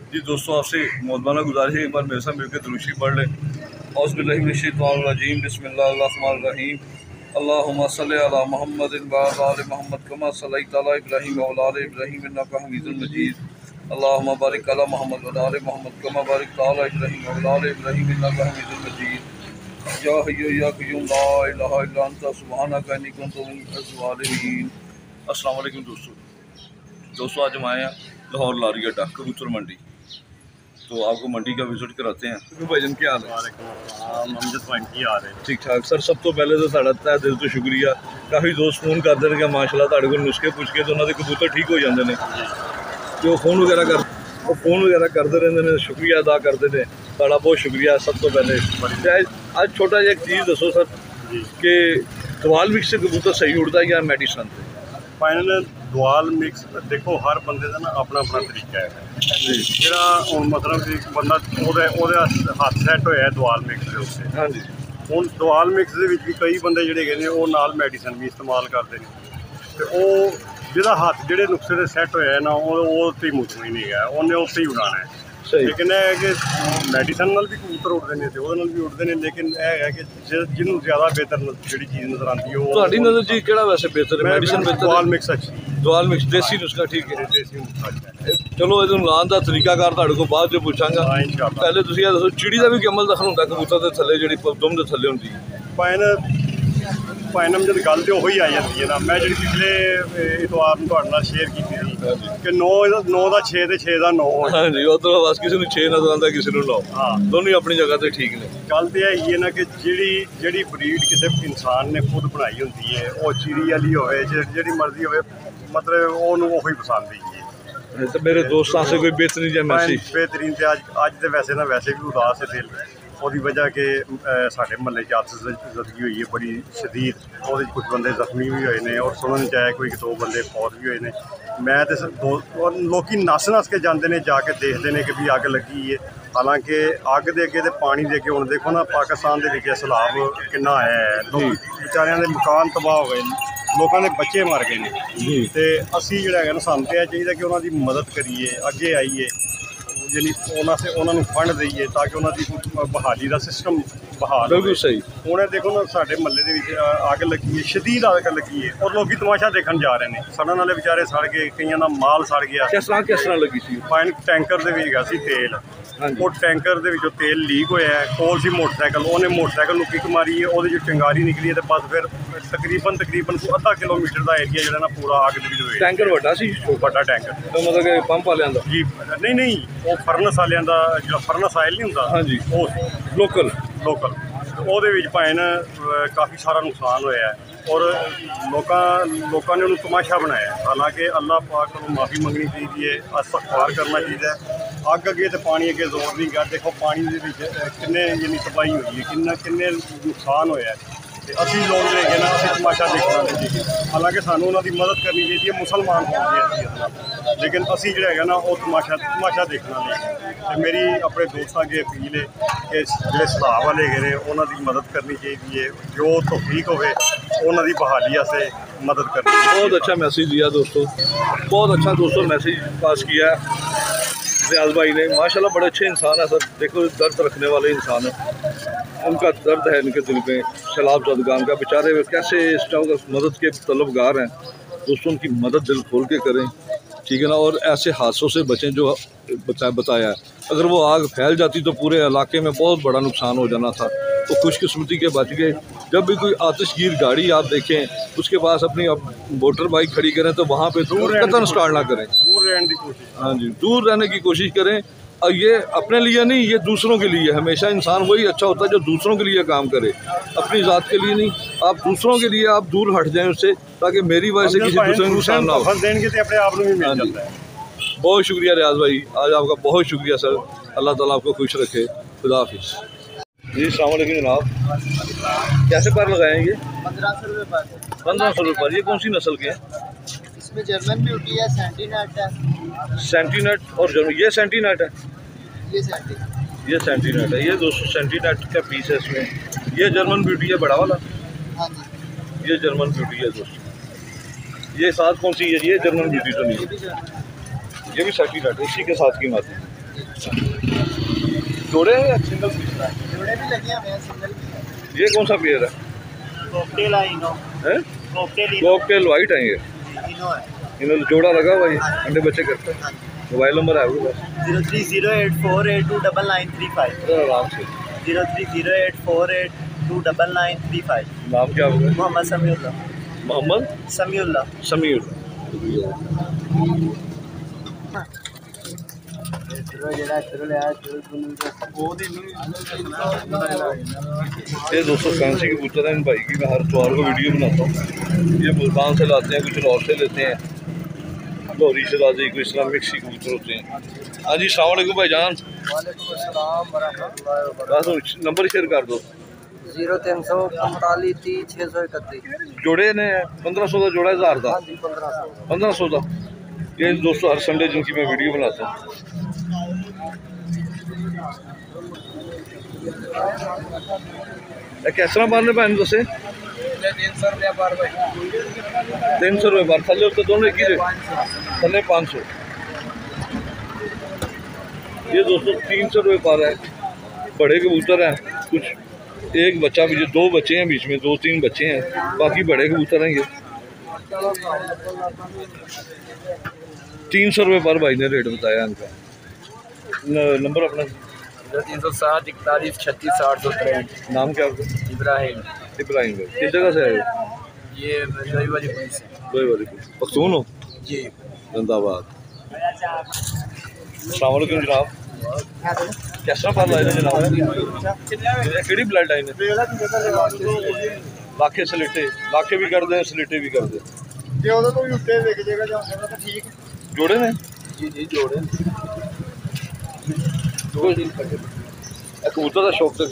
जी दोस्तों, आपसे मौजूदा गुजारिश है एक बार मेरे साथ मिलकर दुरूशी पढ़ लें। औज़ुबिल्लाहिमिनश्शैतानिर्रजीम बिस्मिल्लाहिर्रहमानिर्रहीम अल्लाहुम्मा सल्लि अला मुहम्मदिन व अला आलि मुहम्मद कमा सल्लैता अला इब्राहीम व अला आलि इब्राहीम इन्नका हमीदुम मजीद। अल्लाहुम्मा बारिक अला मुहम्मद व आलि मुहम्मद कमा बारकता अला इब्राहीम व अला आलि इब्राहीम इन्नका हमीदुम मजीद। या हय्यु या क़य्यूम ला इलाहा इल्ला अंता सुब्हानका इन्नी कुन्तु मिनज़ ज़ालिमीन। अस्सलाम वालेकुम दोस्तों, आज हम आए हैं लाहौर लारी अड्डा कबूतर मंडी। तो आपको मंडी का विजिट कराते हैं। तो भाईजान क्या हाल है? ठीक ठाक सर। सब तो पहले तो साड़ा तह दिल तो शुक्रिया। काफ़ी दोस्त फोन करते हैं कि माशाल्लाह तुहाडे कोल नुस्खे पुछ के तो उन्होंने कबूतर ठीक हो जाते हैं। तो फोन वगैरह करते रहते हैं, शुक्रिया अदा करते हैं। साड़ा बहुत शुक्रिया सब तो पहले। आज छोटा जिहा एक चीज़ दसो सर कि दवाल मिक्स से कबूतर सही उड़ता है या मेडिसन? फाइनल दुआल मिक्स देखो, हर बंदे का ना अपना अपना तरीका है जिहड़ा हुण मतलब कि बंदा ओहदे हत्थ सैट होया दुआल मिक्स दे उत्ते। हाँ जी। हुण दुआल मिक्स दे विच भी कई बंदे जिहड़े हैगे ने ओह नाल मैडिसन भी इस्तेमाल करते हैं ते ओह जिहड़ा हत्थ जिहड़े नुक्से दे सैट होया है ना ओह ते मुझ ही नहीं है, उन्हें उत्ते ही उड़ाना है। लेकिन यह है कि मैडिसन नाल भी कबूतर उड़ते हैं तो ओहदे नाल भी उड़ते हैं, लेकिन यह है कि जिन्होंने ज़्यादा बेहतर जी चीज़ नज़र आती है तुहाडी नज़र जी किहड़ा वैसे बेहतर है? मैडिसन बेहतर? दुआल मिक्स अच्छी, दुआल मिक्स देसी नुस्खा ठीक है। देसी नुस्खा अच्छा है। चलो ये लाने का तरीकाकार तुहाडे कोल बाद च पुछांगा। पहले तुसीं ये दसो चिड़ी का भी अमल दखल हुंदा कबूतर दे थल्ले जिहड़ी दुम दे थल्ले हुंदी है? फाइनल जब गल तो वही आई जाती है ना। मैं जी पिछले इतवार में शेयर की थी कि 9 का 6 तो 6 का 9। हाँ जी, उधर बस किसी को 6 नजर आता, किसी को 9। हाँ, दोनों अपनी जगह से ठीक ने। गल तो यही है ना कि जी ब्रीड किसी इंसान ने खुद बनाई होती है, वो चिड़ी वाली होवे जी मर्जी होवे, मतलब उन्होंने पसंद ही है। तो मेरे दोस्तों से कोई बेहतरीन या मैसेज? बेहतरीन तो अज तो वैसे ना वैसे भी उदास है दिल ਉਹਦੀ वजह कि साढ़े महल्ले आतशज़दगी हुई है बड़ी शदीद। और कुछ बंदे जख्मी भी हुए हैं और सुनने च आया कोई 2 बंदे फौत भी हुए हैं। मैं तो लोग नस नस के जाते हैं, जाके देखते हैं कि भी अग लगी है। हालांकि अग के अगे तो पानी के अगे हुण देखो ना पाकिस्तान के सैलाब कितना आया है, लोग बेचारियां दे मकान तबाह हो गए, लोगों के बच्चे मर गए हैं। तो असी जो है ना सानू तो यह चाहिए कि उन्होंने मदद करिए, अगे आइए, यानी उन्होंने फंड दईए ताकि उन्होंने बहाली का सिस्टम बहाल। बिल्कुल सही। हूँ देखो ना साढ़े महल्ले के अग लगी है, शदीद अग लगी है और लोग तमाशा देखने जा रहे हैं। सड़न वाले बेचारे सड़ गए, कई का माल सड़ गया। किस तरह लगी सी? पानी टैंकर के तेल, वो टैंकर के तेल लीक होया है। कोल सी मोटरसाइकिल, उन्हें मोटरसाइकिल किक मारी है, वो चिंगारी निकली है तो बस फिर तकरीबन आधा किलोमीटर का एरिया जो ना पूरा अग लगी। टैंकर वड्डा सी? वड्डा टैंकर तो मतलब कि पंप वालियां दा? जी नहीं, वो फरनस वालियां दा जो फरनस आयल नहीं होंदा। हाँ जी, वो लोकल ਉਹਦੇ ਵਿੱਚ ਭਾਵੇਂ काफ़ी सारा नुकसान होया है और लोगों ने उन्हें तमाशा बनाया। हालांकि अल्लाह पाक को माफ़ी मंगनी चाहिए, इस्तग़फ़ार करना चाहिए। अग अगे तो पानी अगे जोर नहीं गया। देखो पानी के किन्ने यानी तबाही हुई है, किन्ने नुकसान होया है। असी लोग जो है ना असी तमाशा देखना नहीं चाहिए। हालांकि सानू उन्होंने मदद करनी चाहिए, मुसलमान होंगे, लेकिन असी जो है ना वो तमाशा देखना नहीं। मेरी अपने दोस्तों की अपील है कि जो सलाह वाले है उन्होंने मदद करनी चाहिए, जो तौफीक होवे उन्होंने बहाली से मदद करनी चाहिए। बहुत अच्छा मैसेज दिया दोस्तों, बहुत अच्छा दोस्तों मैसेज पास किया रियाज भाई ने। माशाल्लाह बड़े अच्छे इंसान है सर। देखो दर्द रखने वाले इंसान है, उनका दर्द है इनके दिल पे, सैलाब ज़दगान का। बेचारे कैसे इस टाइम मदद के तलबगार हैं दोस्तों, उनकी मदद दिल खोल के करें, ठीक है ना। और ऐसे हादसों से बचें जो बताया है। अगर वो आग फैल जाती तो पूरे इलाके में बहुत बड़ा नुकसान हो जाना था। तो खुशकिस्मती के बच गए। जब भी कोई आतिशगीर गाड़ी आप देखें उसके पास अपनी मोटर बाइक खड़ी करें तो वहाँ पे कतन स्टार्ट ना करें, दूर रहने की कोशिश। हाँ जी, दूर रहने की कोशिश करें। और ये अपने लिए नहीं, ये दूसरों के लिए। हमेशा इंसान वही अच्छा होता है जो दूसरों के लिए काम करे, अपनी ज़ात के लिए नहीं। आप दूसरों के लिए आप दूर हट जाएं उससे, ताकि मेरी वजह से किसी दूसरे को नुकसान ना हो। बहुत शुक्रिया रियाज भाई, आज आपका बहुत शुक्रिया सर। अल्लाह ताला आपको खुश रखे। खुदा हाफिज़ जी। अस्सलाम वालेकुम जनाब, कैसे पर लगाएँ ये? 1500 रुपये पर। 1500 रुपये पर। ये कौन सी नस्ल के हैं? इसमें जर्मन ब्यूटी है, सेंटीनेट है। सेंटीनेट और जर्मन, ये सेंटीनेट है, ये सेंटीनेट है। ये दोस्तों सेंटीनेट का पीस है इसमें। ये जर्मन ब्यूटी है बड़ा वाला? हाँ जी, ये जर्मन ब्यूटी है दोस्तों। ये साथ कौन सी है? ये जर्मन ब्यूटी तो नहीं है, ये भी सेंटीनेट है, इसी के साथ की माती। जोड़े हैं या सिंगल पीस है? जोड़े भी लगे हुए हैं, सिंगल भी है। ये कौन सा पेयर है? कॉकटेल है इनो। हैं? कॉकटेल कॉकटेल वाइट है ये। इनो है। इन्होंने जोड़ा लगा हुआ है, अंडे बच्चे करते हैं। मोबाइल नंबर है आपके पास? 0308482995। आराम से। 0308482995। नाम क्या होगा? मोहम्मद समीउल्लाह। मोहम्मद समीउल्लाह। समीर। ये दोस्तों फैंसी कबूतर हैं इन भाई की, मैं हर इतवार को वीडियो बनाता हूँ। ये मुल्तान से लाते हैं, कुछ लाहौर से लेते हैं, लाहौरी से लाते हैं, कुछ इस्लाम मिक्स ही कबूतर होते हैं। हाँ जी, अस्सलाम वालेकुम भाईजान। बस नंबर शेयर कर दो। 0345 जोड़े ने 1500 का जोड़ा, 1000 का 1500 का। ये दोस्तों हर संडे जिनकी मैं वीडियो बनाता हूँ। किस तरह मारने भैन दसे? 300 रुपये बार। थले उत्ते दोनों एक ही रेट, थले 500। ये दोस्तों 300 रुपये पार है। बड़े कबूतर हैं, कुछ एक बच्चा भी, 2 बच्चे हैं बीच में, 2-3 बच्चे हैं, बाकी बड़े कबूतर हैं। ये 300 रुपये पर भाई ने रेट बताया इनका। नंबर अपना? 0307 41 36 863। नाम क्या आपका? इब्राहिम। इब्राहिम भाई, किस जगह से आए हो? ये दही वाली पुलिस है। दो वाली पख्तून हो? जी। जिंदाबाद। अस्सलाम वालेकुम जनाब। किस तरह पर लाए जनाब? केड़ी ब्लड लाइन है? लाखे सलेटे, लाखे भी कर दें, सलेटे भी कर दें। जोड़े ने? जी जोड़े। कबूतर का शौक तक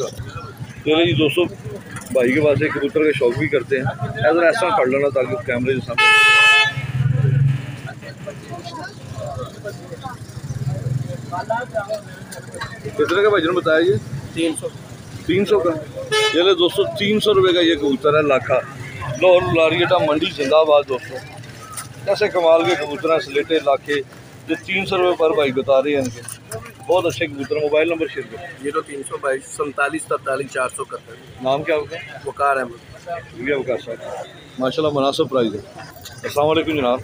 चलो जी दोस्तों, भाई के पास एक कबूतर का शौक भी करते हैं। ऐसा ऐसा पढ़ लेना ताकि कैमरे के सामने। कितने का भाईजान बताया ये? 300 का। ये ले दोस्तों 300 रुपये का ये कबूतर है, लाखा। लाहौर लारियटा मंडी जिंदाबाद दोस्तों। ऐसे कमाल के कबूतर हैं, स्लेटे लाखे, जो 300 रुपये पर भाई बता रहे हैं इनके। बहुत अच्छे कबूतर। मोबाइल नंबर शेयर करें। 0322 47 43 471। नाम क्या होगा? वकार अहमद। भैया वकार साहब, माशाल्लाह मुनासिब प्राइस है। अस्सलाम वालेकुम जनाब।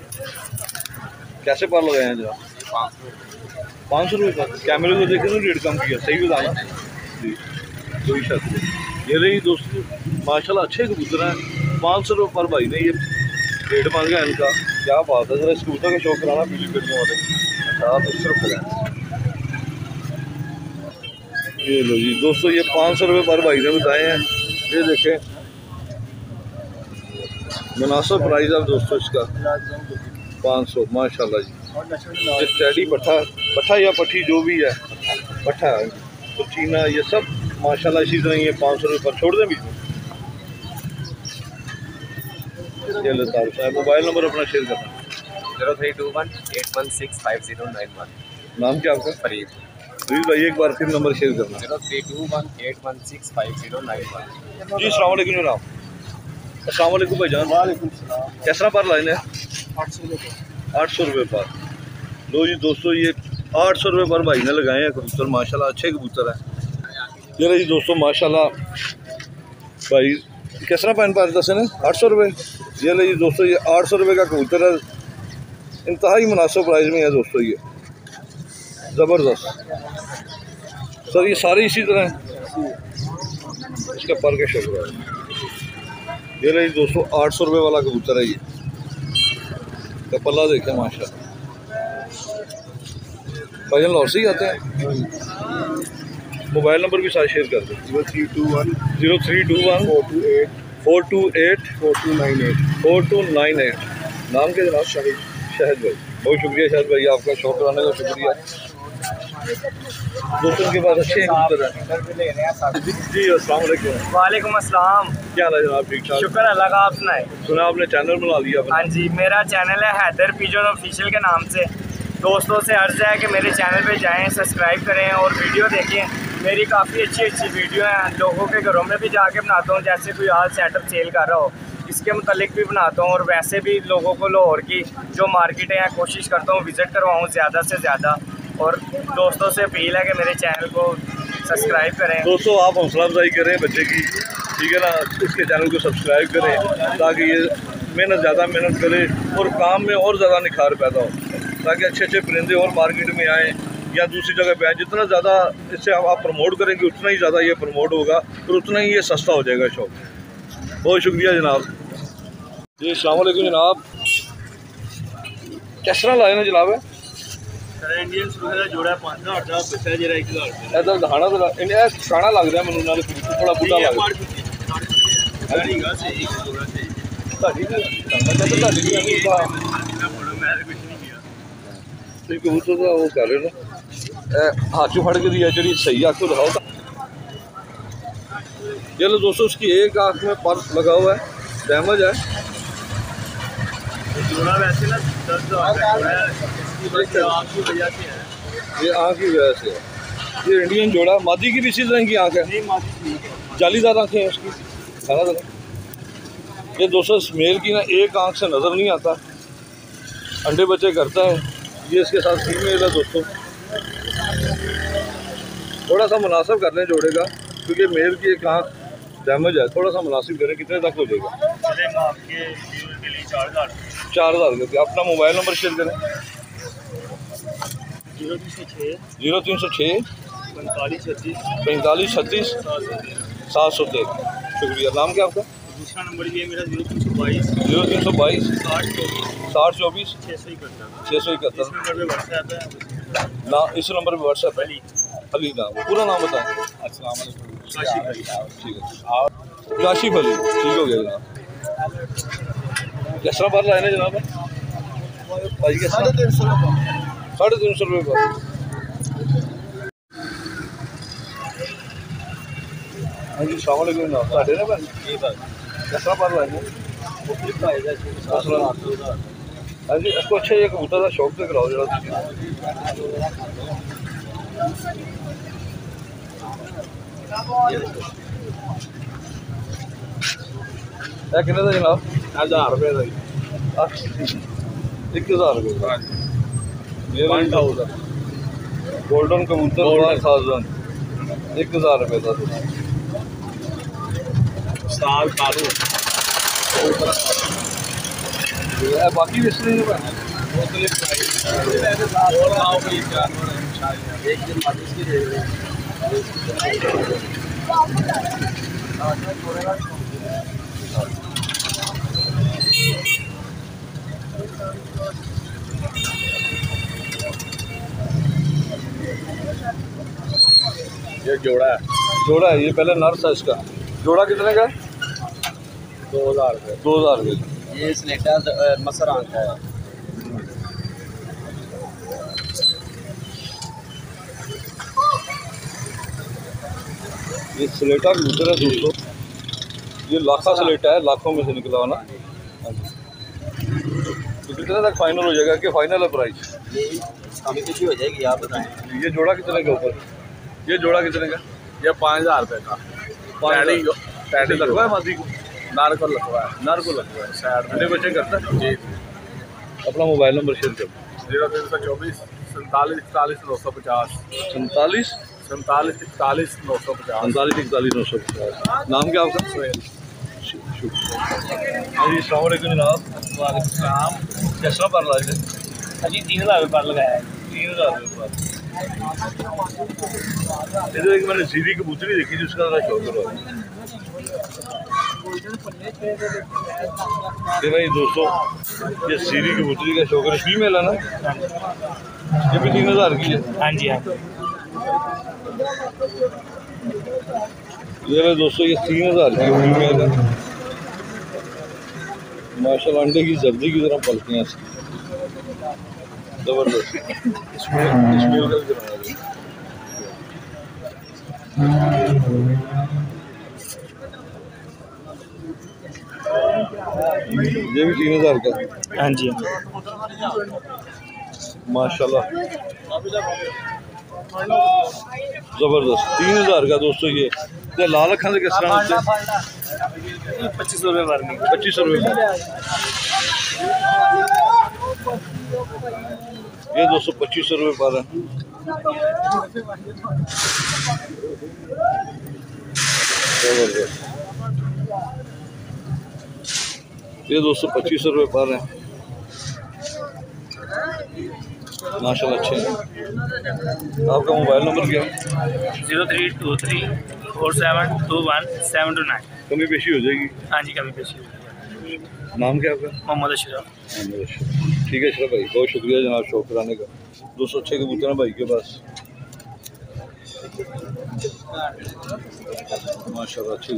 कैसे पार लगाए हैं जनाब? 500 रुपये का। कैमरे को देखे तो रेट कम किया, सही बताना जी, कोई शक नहीं। ये रही दोस्तों माशाल्लाह अच्छे कबूतर हैं। 500 रुपये पर भाई ने ये रेट मांगा है इनका। क्या बात है। जरा इस कबूतर का शौक कराना पीली करने वाले। अच्छा आप इस तरफ लगाएँ। ये लो जी दोस्तों, ये 500 रुपये पर भाई ने बताए हैं। ये देखें मुनासिब प्राइस है दोस्तों इसका। 500 माशाल्लाह जी। ये स्टडी पट्ठा या पट्ठी जो भी है, पट्ठा तो चीना, ये सब माशाल्लाह इसी तरह ये 500 रुपये पर छोड़ दें बीच में। ये लतार साहब, मोबाइल नंबर अपना शेयर करना। 0321 816 5091। नाम क्या आपका? फरीद। फरीद भाई एक बार फिर नंबर शेयर करना। 0321 816 5091। जी अस्सलाम वालेकुम जनाब। अस्सलाम वालेकुम भाईजान। वालेकुम सलाम। किस तरह पर लाइन है? 800 रुपये। 800 रुपये पर। लो जी दोस्तों, ये 800 रुपये पर भाई ने लगाए हैं कबूतर। माशाल्लाह अच्छे कबूतर हैं। ये रही दोस्तों माशाल्लाह भाई किस तरह पैन पार दस ने 800 रुपये। ये रही दोस्तों, ये 800 रुपये का कबूतर है। इंतहाई मुनासिब प्राइस में है दोस्तों, ये ज़बरदस्त। सर ये सारे इसी तरह हैं, इसका पर का शुक्र है। ये रही दोस्तों 800 रुपये वाला कबूतर है। ये का पल्ला देखें माशाल्लाह। भाईजान लाहौर से ही आते हैं। मोबाइल नंबर भी साथ शेयर कर दो। 0321 0321 428 4298। नाम के जनाब? शाहिद भाई। बहुत शुक्रिया शाहिद भाई, आपका शौक कराने का शुक्रिया। दोस्तों के पास अच्छे कबूतर हैं। जी अस्सलाम वालेकुम। वालेकुम अस्सलाम। क्या हाल है जनाब? ठीक ठाक। शुक्र अल्लाह का, आप सुनाए? सुना आपने चैनल बना लिया अपना? हाँ जी, मेरा चैनल है हैदर पिजन ऑफिशियल के नाम से। दोस्तों से अर्ज़ है कि मेरे चैनल पे जाएं, सब्सक्राइब करें और वीडियो देखें। मेरी काफ़ी अच्छी वीडियो हैं, लोगों के घरों में भी जाके बनाता हूँ। जैसे कोई आज सेटअप सेल कर रहा हो, इसके मुतालिक भी बनाता हूँ। और वैसे भी लोगों को लाहौर की जो मार्केटें हैं कोशिश करता हूँ विज़िट करवाऊँ ज़्यादा से ज़्यादा। और दोस्तों से अपील है कि मेरे चैनल को सब्सक्राइब करें। दोस्तों आप हौसला अफजाई करें बच्चे की, ठीक है ना, इसके चैनल को सब्सक्राइब करें ताकि ये ज़्यादा मेहनत करे और काम में और ज़्यादा निखार पैदा हो, ताकि अच्छे अच्छे परिंदे और मार्केट में आएँ या दूसरी जगह पे आए। जितना ज़्यादा इससे आप प्रमोट करेंगे उतना ही ज़्यादा ये प्रमोट होगा और उतना ही ये सस्ता हो जाएगा शौक। बहुत शुक्रिया जनाब जी। अस्सलाम वालेकुम जनाब, किस तरह लाए ना जनाब? इंडियन सुरक्षा जोड़ा 5000 ਦਾ ਬੱਚਾ ਜਿਹੜਾ 1000 ਦਾ ਇਹਦਾ ਦਿਖਾਣਾ ਤਾਂ ਇਹ ਖਾਣਾ ਲੱਗ ਰਿਹਾ ਮੈਨੂੰ, ਨਾਲ ਥੋੜਾ ਬੁੱਢਾ ਲੱਗ ਰਿਹਾ। ਗਾੜੀਗਾ ਸਹੀ ਜੋੜਾ ਸਹੀ ਤੁਹਾਡੀ ਤੁਹਾਡੀ ਨਹੀਂ ਮੈਂ ਕੁਝ ਨਹੀਂ ਕੀਤਾ ਤੁਸੀਂ ਕਬੂਤਰ ਦਾ ਉਹ ਕਰ ਰਹੇ ਨਾ, ਹੱਥ ਫੜ के दी है जी सही आँख को दिखाओ। चलो दोस्तों उसकी एक आँख में पर लगा हुआ है, डैमेज है। जोड़ा वैसे ना 10,000 है, इसकी आँख की वजह से है, ये आँख की वजह से है। ये इंडियन जोड़ा मादी की भी इसी तरह की आँख है, नहीं मादी जालीदार आँखें हैं उसकी। खाना था ये दोस्तों मेल की ना एक आँख से नज़र नहीं आता, अंडे बच्चे करता है। ये इसके साथ फीमेल है दोस्तों, थोड़ा सा मुनासिब कर लें जोड़े का, क्योंकि मेल की एक आँख डैमेज है। थोड़ा सा मुनासिब करें, कितने तक हो जाएगा? आपके के लिए 4000 4000 करके। अपना मोबाइल नंबर शेयर करें। 0306 45 36 713। शुक्रिया। नाम क्या आपका? दूसरा नंबर ये मेरा 0322 0322 60 24 671 671। नंबर पे व्हाट्सएप है ना इस नंबर पे व्हाट्सएप है? अली अली नाम, पूरा नाम बताएं। अस्सलाम वालेकुम ठीक है, काशिफ अली। ठीक हो गया जनाब। किस तरह पर लाए ना जनाब भाई? 350 रुपये पर। हाँ जी अस्सलाम वालेकुम जनाब, साढ़े ना भैन किस तरह पर लाए? हाँ जी इसको अच्छा ये कबूतर का शौक से कराओ जरा। कितने का जनाब? 1000 रुपये का 1000 रुपये का। 1000 गोल्डन कबूतर 1000 1000 रुपये का। साल कालू बाकी भी इसलिए एक दिन बाद इसकी दे देंगे। ये जोड़ा है ये पहले नर्स है इसका। जोड़ा कितने का? 2000 रुपये। 2000 रुपये। ये स्लेटर मसर आंख है। ये स्लेटा कबूतर है दोस्तों, ये लाखा स्लेटा है, लाखों में से निकला हो ना। तो कितने तक फाइनल हो जाएगा? कि फाइनल है प्राइस? कमी कितनी हो जाएगी आप बताएं। ये जोड़ा कितने का ऊपर? ये जोड़ा कितने का? ये 5000 रुपये का। पैडी लगवा है मादी को? नार को लगवा है। नार को लगवा है। साइड अंडे बच्चे करता है जी। अपना मोबाइल नंबर शेयर कर। 0324 47 41 950 47 47 41 950 47 41 950। नाम क्या आपका? सोहेल। हाँ जी अस्सलाम वालेकुम जनाब। वालेकुम कैसा पर रहा है? जी 3000 रुपये पर लगाया है। 3000 रुपये पर। इधर एक मैंने सीधी कबूतरी देखी थी, उसका जरा शौक करो। भाई दोस्तों ये सीधी कबूतरी का शौक है, फीमेल है ना? ये भी 3000 की है। हाँ जी हाँ। ये भाई दोस्तों ये 3000 की फीमेल है। माशाल्लाह अंडे की जर्दी की तरह पलती हैं इसकी, जबरदस्त। इसमें का भी कराया है। ये भी 3000 का। हाँ जी माशाल्लाह जबरदस्त। 3000 का दोस्तों। ये लाल अखा से किस तरह होते हैं? 2500 रुपये भरनी। 2500 रुपये। ये दोस्तों 2500 रुपये पर है। जबरदस्त। ये 225 रुपये पर है माशाल्लाह, अच्छे हैं। आपका मोबाइल नंबर क्या है? 03234721 कमी पेशी हो जाएगी। हाँ जी, कभी पेशी। नाम क्या है आपका? मोहम्मद अशरफ। ठीक है अशरफ भाई, बहुत शुक्रिया जनाब शौक कराने का। 206 कबूतर हैं भाई के पास माशाल्लाह, अच्छी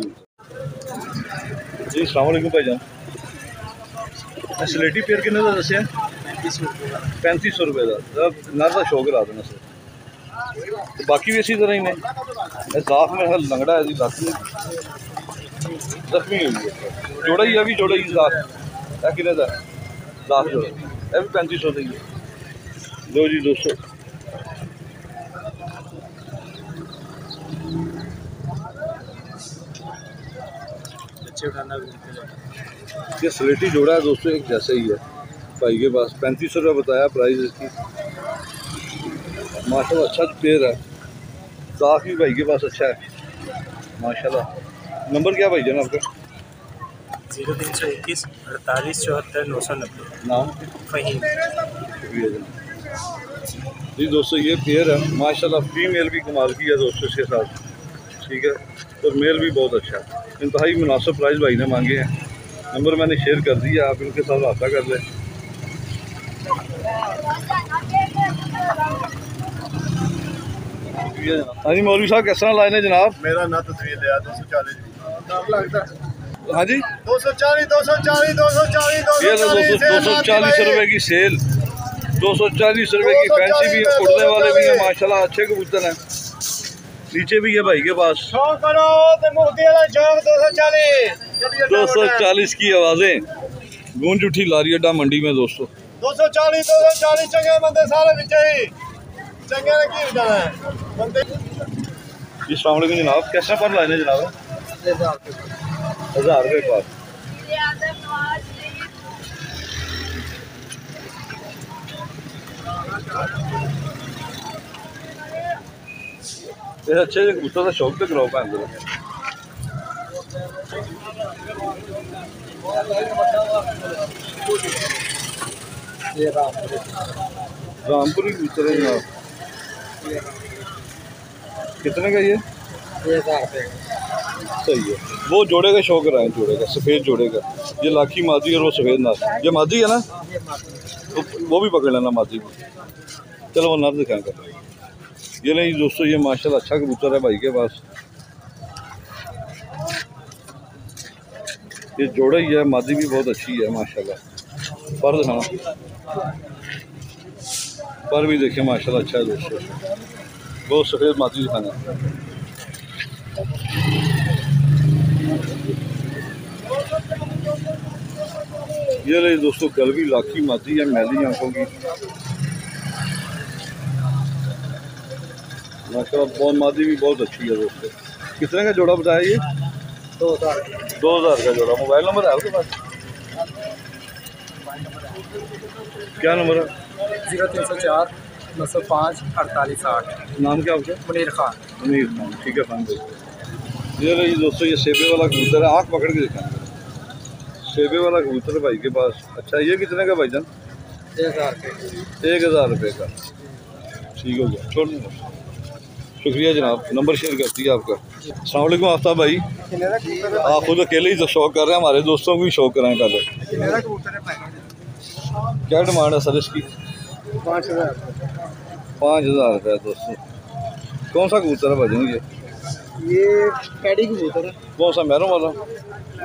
जी। अस्सलाम वालेकुम भाईजान। स्लेटी पेयर किन्ने का दस्या? 3500 रुपये का। नर का शौक ला देना सर। तो बाकी भी इसी तरह ही ने। साफ में हल लंगड़ा है जी, लत्त जख्मी हुई है। जोड़ा ही है भी, जोड़ा ही लाख कि लाख जोड़ा, यह भी 3500 का ही है। लो जी 200। ये स्लेटी जोड़ा है दोस्तों, एक जैसे ही है भाई के पास। 3500 रुपये बताया प्राइस इसकी। माशाल्लाह अच्छा पेयर है, साफ भी भाई के पास अच्छा है माशाल्लाह। नंबर क्या भाई जान आपका? 0321 48 74 990। नाम? फ़हीम। शुक्रिया जनाब जी। दोस्तों ये पेयर है माशाल्लाह, फीमेल भी कमाल की है दोस्तों इसके साथ, ठीक है, और मेल भी बहुत अच्छा है। इंतहाई मुनासिब प्राइस भाई ने मांगे हैं। नंबर मैंने शेयर कर दिया, आप इनके साथ रब्ता कर लें। हाँ जी मौलवी साहब, किस तरह लाए ने जनाब? मेरा ना तस्वीर लिया 240 हाँ जी 240 240 240 ये लो 240 रुपये की सेल। 240 रुपये की फैंसी भी है, उड़ने वाले भी हैं माशाल्लाह, अच्छे कबूतर हैं। नीचे भी है भाई के पास। 240 की आवाज़ें गूंज उठी लारी अड्डा मंडी में दोस्तों। 240 चंगे बंदे सारे बिचे ही चंगे ने की जाना है बंदे। जी अस्सलाम वालेकुम जनाब, कैसे पर लाए जनाब? 1000 रुपये पर। ये अच्छे कबूतर का शौक तो कराओ भैन। रामपुरी कबूतर है जनाब। कितने का ये? 1000 रुपये। सही है। वो जोड़े का शौक रहा है, जोड़े का, सफ़ेद जोड़े का। ये लाखी मादी और वो सफ़ेद नार। ये मादी है ना, तो वो भी पकड़ लेना मादी को। चलो वो नर दिखाएंगे। ये नहीं दोस्तों, ये माशाल्लाह अच्छा कबूतर है भाई के पास। ये जोड़ा ही है, मादी भी बहुत अच्छी है माशाल्लाह। पर दिखाना, पर भी देखिए माशाल्लाह अच्छा है दोस्तों, बहुत सफ़ेद मादी दिखाना। ये ले दोस्तों, गलवी लाखी मादी है, मैली आंखों की माशाल्लाह, बहुत मादी भी बहुत अच्छी है दोस्तों। कितने का जोड़ा बताया ये? 2000 का जोड़ा। मोबाइल नंबर है आपके पास? क्या नंबर है? 0304 905 48 नाम क्या आपका? मुनीर खान। मुनीर खान, ठीक है खान भाई। ये रही दोस्तों, ये सेबे वाला कबूतर है, आँख पकड़ के दिखाएंगे। सेबे वाला कबूतर भाई के पास। अच्छा ये कितने का भाईजान? 1000 रुपये। 1000 रुपये का, ठीक हो गया, छोड़ दूँगा। शुक्रिया जनाब, नंबर शेयर कर दिया आपका। अस्सलाम वालेकुम आफ्ताब भाई। आप खुद अकेले ही तो शौक कर रहे हैं, हमारे दोस्तों को भी शौक कराएं पहले। क्या डिमांड है सर इसकी? 5000 रुपये दोस्तों। कौन सा कबूतर है भाई ये पैडी कबूतर है। कौन सा, मैरों वाला?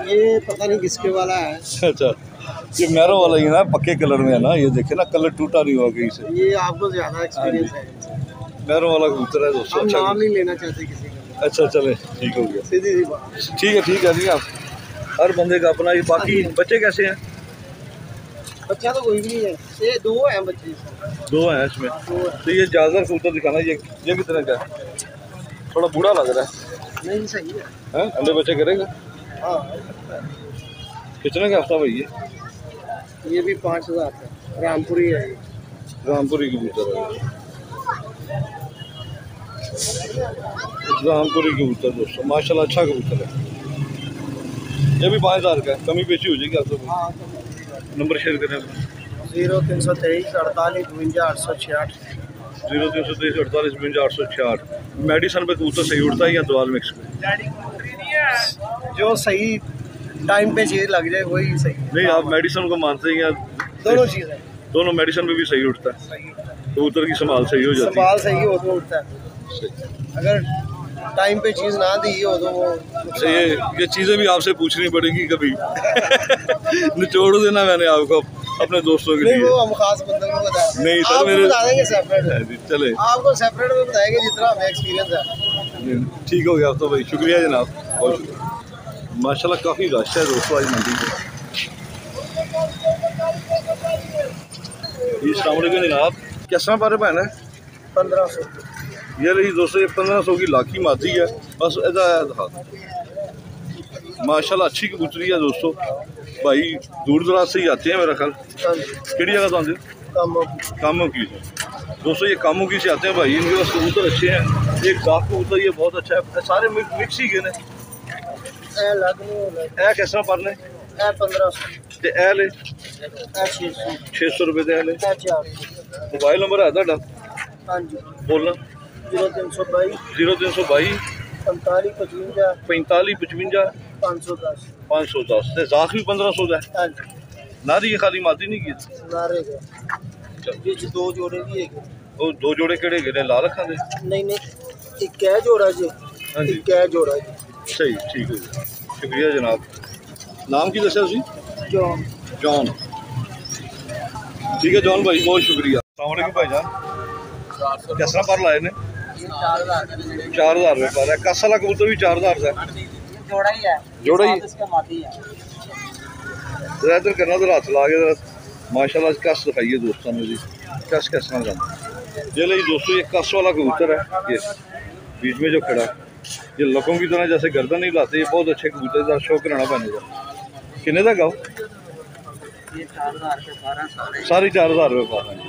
ये पता नहीं किसके वाला है। अच्छा, ये मैरों वाला ही ना, पक्के कलर में है ना, ये देखे ना, कलर टूटा नहीं हुआ कहीं से। ये आपको ज़्यादा एक्सपीरियंस है। मैरों वाला कबूतर है दोस्तों। हम अच्छा नाम नहीं लेना चाहते किसी का। अच्छा चले, ठीक हो गया, सीधी सी बात। ठीक है नहीं आप, हर बंदे का अपना। ये बाकी बच्चे कैसे हैं? बच्चा तो कोई भी नहीं है, ये 2 हैं बच्चे। 2 हैं इसमें। तो ये ज़्यादा कबूतर दिखाना, ये कितने का है? थोड़ा बूढ़ा लग रहा है। नहीं सही है। हैं, अंडे बच्चे करेगा? हाँ। कितने का हफ्ता भाई ये भी 5000 का रामपुरी है। रामपुरी कबूतर है। रामपुरी कबूतर दोस्तों माशाल्लाह अच्छा कबूतर है। ये भी 5000 का है, कमी बेची हो जाएगी आप तो। नंबर शेयर करें 0323 48 52 866 0323 48 52 866। मेडिसन पे कबूतर सही उड़ता है या द्वार मिक्स पे? जो सही टाइम पे चीज़ लग जाए वही सही। नहीं आप मेडिसन को मानते हैं या दोनों चीज़ें दोनों? मेडिसन में भी सही उठता है, कबूतर की संभाल सही हो जाती है। संभाल सही हो तो उठता है, अगर टाइम पे चीज़ ना दी हो तो वो ये चीज़ें भी आपसे पूछनी पड़ेगी कभी निचोड़ देना मैंने आपको अपने दोस्तों के नहीं, लिए। वो हम खास बंदों को बताएं। नहीं सर आपको मेरे बता देंगे सेपरेट, चले आपको सेपरेट में बताएंगे जितना हमें एक्सपीरियंस है। ठीक हो गया तो भाई, शुक्रिया जनाब, बहुत शुक्रिया। माशाल्लाह काफ़ी रश है दोस्तों आज मंडी में। अस्सलाम वालेकुम जनाब, कैसा बारे भैन है? 1500 ये रही दोस्तों, ये 1500 की लाखी मादी है बस एदा दिखा। माशाल्लाह अच्छी कबूतरी है दोस्तों, भाई दूर दराज से ही आते हैं मेरा ख्याल। किहड़ी जगह तो आते? कामों की दोस्तों, ये कामों की से आते हैं भाई, इनके पास कबूतर अच्छे हैं। एक साफ कबूतर ये बहुत अच्छा है, सारे मिक्स ही गए ए किस तरह पर ने? 1500 ते ए ले 600 रुपए दे ले। 4 मोबाइल नंबर है तुहाडा? हाँ जी बोलना 0322 0322 45 55 45 55 510 510 ते जाख भी 1500 का है। हाँ जी नारी ये खाली मादी नहीं की नारे का ये दो जोड़े भी है। वो दो जोड़े केड़े गए लाल अखा दे? नहीं एक कै जोड़ा जी, हाँ जी एक कै जोड़ा जी। सही, ठीक हो गया, शुक्रिया जनाब। नाम की दसा जी? जॉन। जॉन, ठीक है जॉन भाई, बहुत शुक्रिया। अस्सलाम वालेकुम भाईजान, किस तरह पर लाए ने? 4000 रुपये पर है। कस वाला कबूतर भी 4000 का जोड़ा ही है, जोड़ा ही इसका मादी है। इधर करना तो हाथ ला के माशाल्लाह कस दिखाइए दोस्तों ने जी, कस किस तरह का? ये ले दोस्तों, ये कस वाला कबूतर है, ये बीच में जो खड़ा, ये लकों की तरह जैसे गर्दन नहीं लाते, ये बहुत अच्छे कबूतर का शौक कराना पड़ेगा। किन्ने का गाओ? सारे 4000 रुपये पा रहे हैं।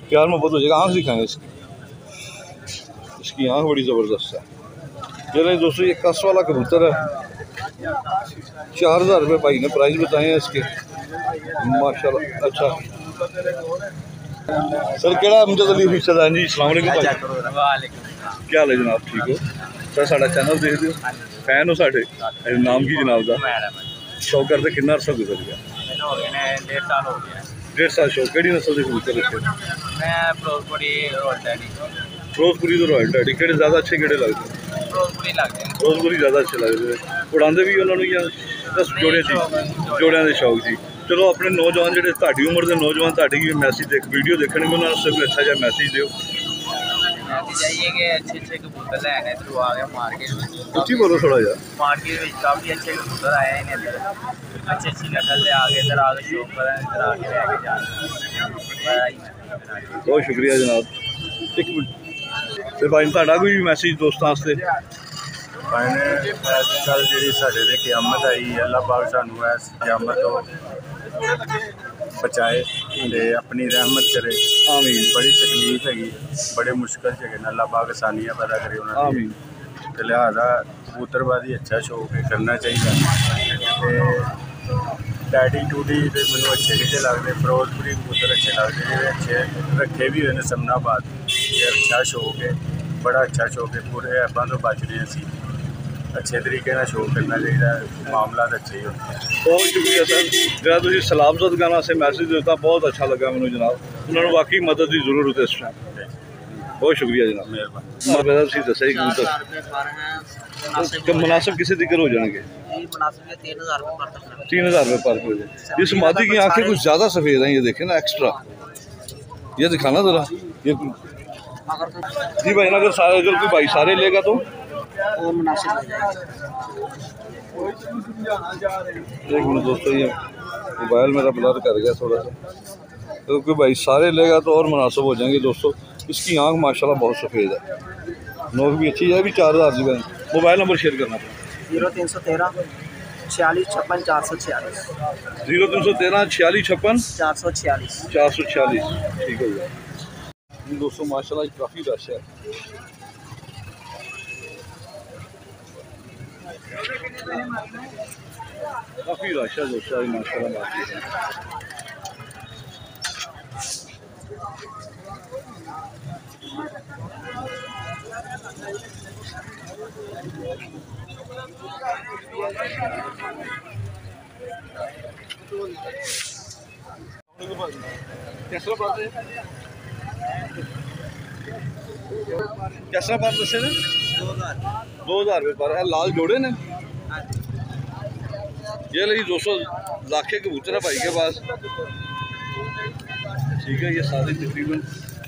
प्यार मोहब्बत हो जाएगा। आँख दिखाएंगे इसकी आँख बड़ी ज़बरदस्त है। ये नहीं दोस्तों, ये कस वाला कबूतर है, 4000 रुपये भाई ने प्राइस बताए हैं इसके माशाल्लाह। अच्छा सर, केड़ा अमजद अली फीसद है जी? अस्सलाम वालेकुम भाई, क्या हाल है जनाब, ठीक हो सर? साड़ा चैनल देखते हो, फैन हो साढ़े? नाम की जनाब का शौक करते कितना अर्सा गुजर गया? 1.5 साल शौक। केड़ी नस्ल के कबूतर रखे? फिरोजपुरी तो रॉयल डैडी। केड़े ज़्यादा अच्छे केड़े लगते? फिरोजपुरी ज़्यादा अच्छे लगते हैं। उड़ाते भी उन्होंने या बस जोड़ियां के शौक जी। चलो अपने नौजवान जो ताड़ी उम्र के नौजवान ताड़ी मैसेज देख वीडियो देखने उन्होंने उससे कोई अच्छा जहा मैसेज दो। उच्ची बोलो थोड़ा जहा। मार्केट में काफ़ी अच्छे कबूतर आए हैं, अच्छी नस्ल से आगे इधर आगे शौक कर इधर आगे लेके जा रहे हैं। बहुत शुक्रिया जनाब। एक मिनट फिर भाई तुहाडा कोई मैसेज दोस्तों वास्ते? कल जी साढ़े क्यामत आई, अल्लाह पाक सानू इस क्यामत तो बचाए ते अपनी रहमत करे। आमीन। बड़ी तकलीफ हैगी, बड़े मुश्किल च अल्लाह पाक आसानियाँ पैदा करे उन्होंने। आमीन। तो लिहाजा कबूतरबाजी अच्छा शौक है, करना चाहिए। डैडी टूडी तो मैंने अच्छे किसे लगते, फिरोजपुरी कबूतर अच्छे लगते, अच्छे रखे भी हुए समनाबाद। ये अच्छा शौक है, बड़ा अच्छा शौक है, पूरे ऐपों तो बच रहे हैं। अच्छे तरीके का शौक करना चाहिए, मामला अच्छे ही होते हैं। बहुत शुक्रिया सर, जरा तुम सलामत गाना से मैसेज देता, बहुत अच्छा लगा मैंने जनाब। उन्होंने वाकई मदद की जरूरत है इस टाइम। बहुत शुक्रिया जनाब, मेहरबानी। दसा ही कबूतर मुनासिब किसी जिक्र हो जाएंगे? 3000 रुपये पर हो जाए। इस मादी की आंखें कुछ ज़्यादा सफ़ेद हैं, ये देखें ना एक्स्ट्रा। ये दिखाना ज़रा ये जी भाई, अगर कोई भाई सारे लेगा तो वो मुनासिब हो जाएगा। एक मिनट दोस्तों, ये मोबाइल मेरा ब्लर कर गया थोड़ा सा, तो कोई भाई सारे लेगा तो और मुनासिब हो जाएंगे दोस्तों। इसकी आंख माशाल्लाह बहुत सफ़ेद है, नोक भी अच्छी है, भी 4000 जी। मोबाइल नंबर शेयर करना पड़ेगा। 0313 46 56 446 0313 46 56 446। 446, ठीक हो गया। दोस्तों माशाल्लाह काफ़ी रश है। काफ़ी रश है दोस्तों माशाल्लाह मार्केट में। कैसा बात है? कैसा बात दसे ने? 2000 रुपये पर है। लाल जोड़े ने ये ली 200 लाखे कबूतर है भाई के पास। ठीक है, ये सारी तकरीबन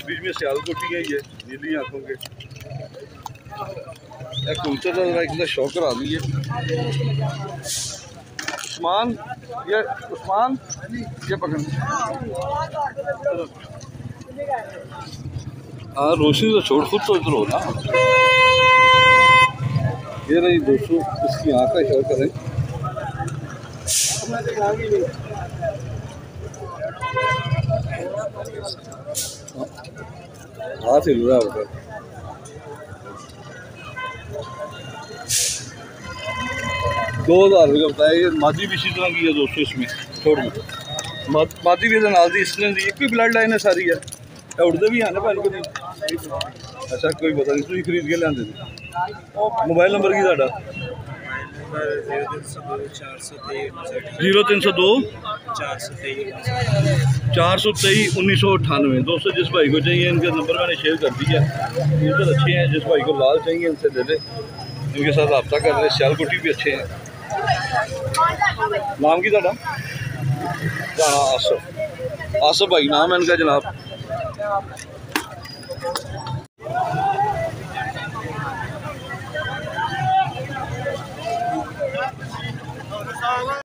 बीच में सियालकोटी है, ये नीली आंखों के कबूतर का एक शौक करा दिए। उस्मान ये पकड़। हाँ रोशनी तो छोड़, खुद तो इधर हो ना। ये नहीं दोस्तों, इसकी आँख का शौक करें। हाथ हिल रहा होगा। $2000 बताया। ये मादी भी इसी तरह की है दोस्तों, इसमें छोड़ दो मादी भी नाल दी इसने दी। एक भी ब्लड लाइन है सारी है। उड़ते भी हैं ना पहले को नहीं। अच्छा कोई पता नहीं, तुम खरीद के लिया। मोबाइल नंबर की साडा 0302 423 1998। दोस्तों जिस भाई को चाहिए इनके नंबर मैंने शेयर कर दिया। कबूतर अच्छे हैं, जिस भाई को लाल चाहिए इनसे दे दे, इनके साथ रब्ता कर ले। सियालकोटी भी अच्छे हैं। नाम की साडा? हाँ आसफ भाई नाम है इनका जनाब।